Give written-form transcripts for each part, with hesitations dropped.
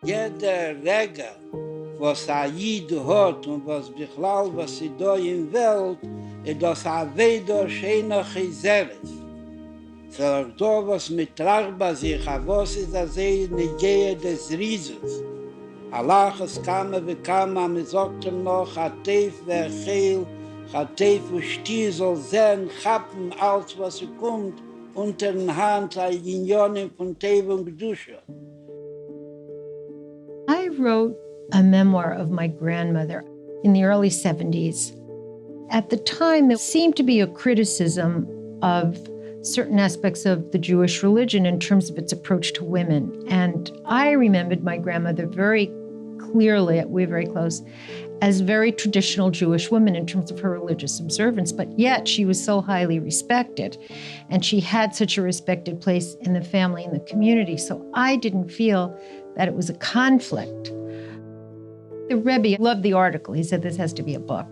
Jeder Rega, was ein Jid hat und was Bichlal, was sie da in Welt, das Aveda Sheina Chizeres. So da was mit Tragba sich, was ist das eine Gehe des Rieses. Allah es kam man sagt ihm noch, Hatef verchel, Hatef Ushti soll sein, Chappen, alles was kommt, unter den Hand, ein Unionen von Tev und Gdusha. I wrote a memoir of my grandmother in the early 70s. At the time, there seemed to be a criticism of certain aspects of the Jewish religion in terms of its approach to women. And I remembered my grandmother very clearly, we're very close, as a very traditional Jewish woman in terms of her religious observance, but yet she was so highly respected. And she had such a respected place in the family and the community. So I didn't feel that it was a conflict. The Rabbi loved the article. He said this has to be a book.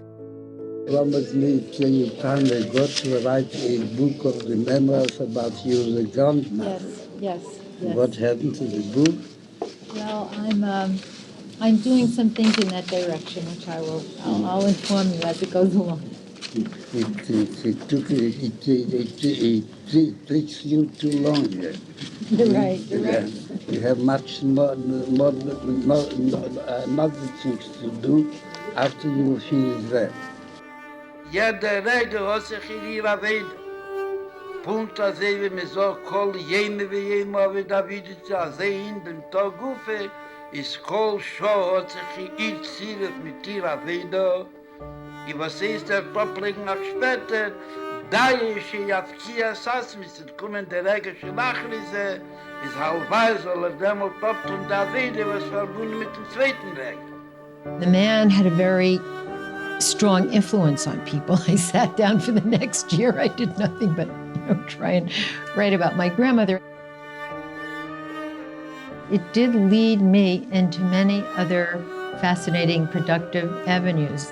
Promised me plenty of time that God to write a book of the memoirs about you as a grandmother. Yes. What happened to the book? Well, I'm doing some things in that direction, which I'll inform you as it goes along. It takes you too long here. You're right. You have much more other things to do after you finish that. Jeder Regel hat sich in ihrer Weide. Punkt, als wie mir so, kol jene wie jema, wie David ist, als in dem Tag Gufe, ist kol Show hat sich in ihr Ziel mit ihrer Weide. I was ist der Toppling nach später, da ist sie auf Kia Sass, mit kommen der Regel Schlachlise, ist halbweise, soll demol Topp und der Weide, was verbunden mit dem zweiten Regel. The man had a very strong influence on people. I sat down for the next year. I did nothing but try and write about my grandmother. It did lead me into many other fascinating, productive avenues.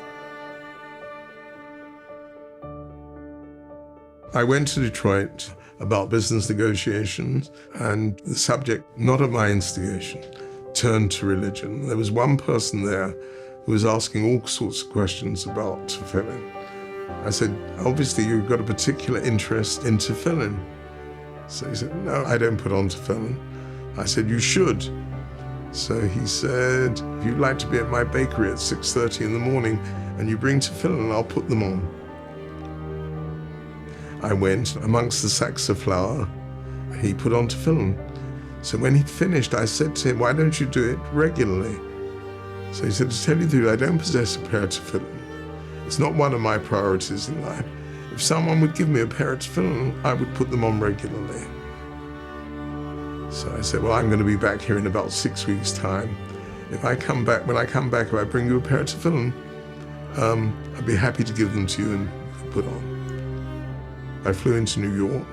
I went to Detroit about business negotiations, and the subject, not of my instigation, turned to religion. There was one person there who was asking all sorts of questions about tefillin. I said, obviously you've got a particular interest in tefillin. So he said, no, I don't put on tefillin. I said, you should. So he said, if you'd like to be at my bakery at 6:30 in the morning and you bring tefillin, I'll put them on. I went amongst the sacks of flour. He put on tefillin. So when he'd finished, I said to him, why don't you do it regularly? So he said, to tell you the truth, I don't possess a pair of tefillin. It's not one of my priorities in life. If someone would give me a pair of tefillin, I would put them on regularly. So I said, well, I'm going to be back here in about 6 weeks' time. When I come back, if I bring you a pair of tefillin, I'd be happy to give them to you and put on. I flew into New York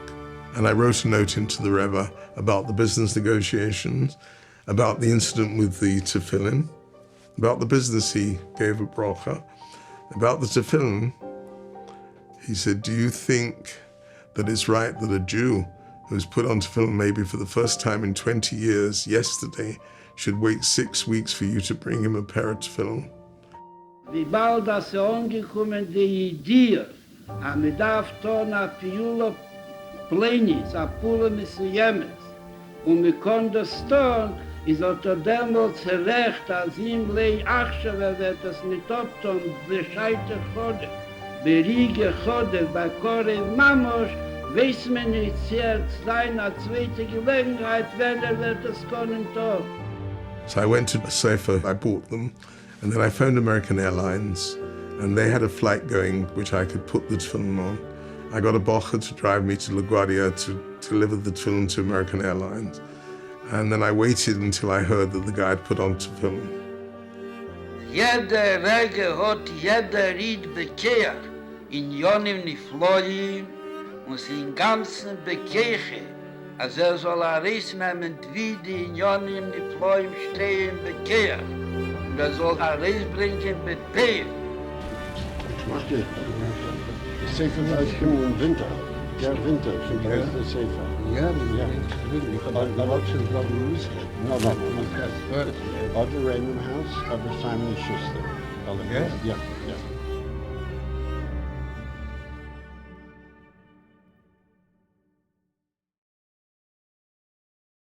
and I wrote a note into the Rabbi about the business negotiations, about the incident with the tefillin, about the business he gave a bracha, about the tefillin. He said, do you think that it's right that a Jew who's put on tefillin maybe for the first time in 20 years, yesterday, should wait 6 weeks for you to bring him a pair of tefillin? Wie bald das angekommen die Idee, man darf tun a Piula Plenis, a Pula Messiames, und wir können das tun, ist unter demals recht, als ihm lei Achshawe wird das nicht abtun, bescheite Chode, berige Chode, bei Kore Mamosh, weiß man nicht, jetzt eine zweite Gelegenheit, wenn wird das können tun. So I went to Sefer, I bought them, and then I phoned American Airlines, and they had a flight going which I could put the tefillin on. I got a bocher to drive me to LaGuardia to deliver the tefillin to American Airlines. And then I waited until I heard that the guy had put on tefillin. Jeder Rege hat jeder Ried bekehr, in Jonim Nifloim, und sie in ganzen Bekeiche, als soll reis nehmen, wie die in Jonim Nifloim stehen bekehr, und soll reis bringen bepehr. Was macht ihr? Ich sehe vielleicht im Winter. Ja, vintage. Ja. Dat is even. Ja, Ja. ik ga naar de Watson Brothers. No, no, no. Other Random House, other Simon and Schuster. Ja? Ja, ja.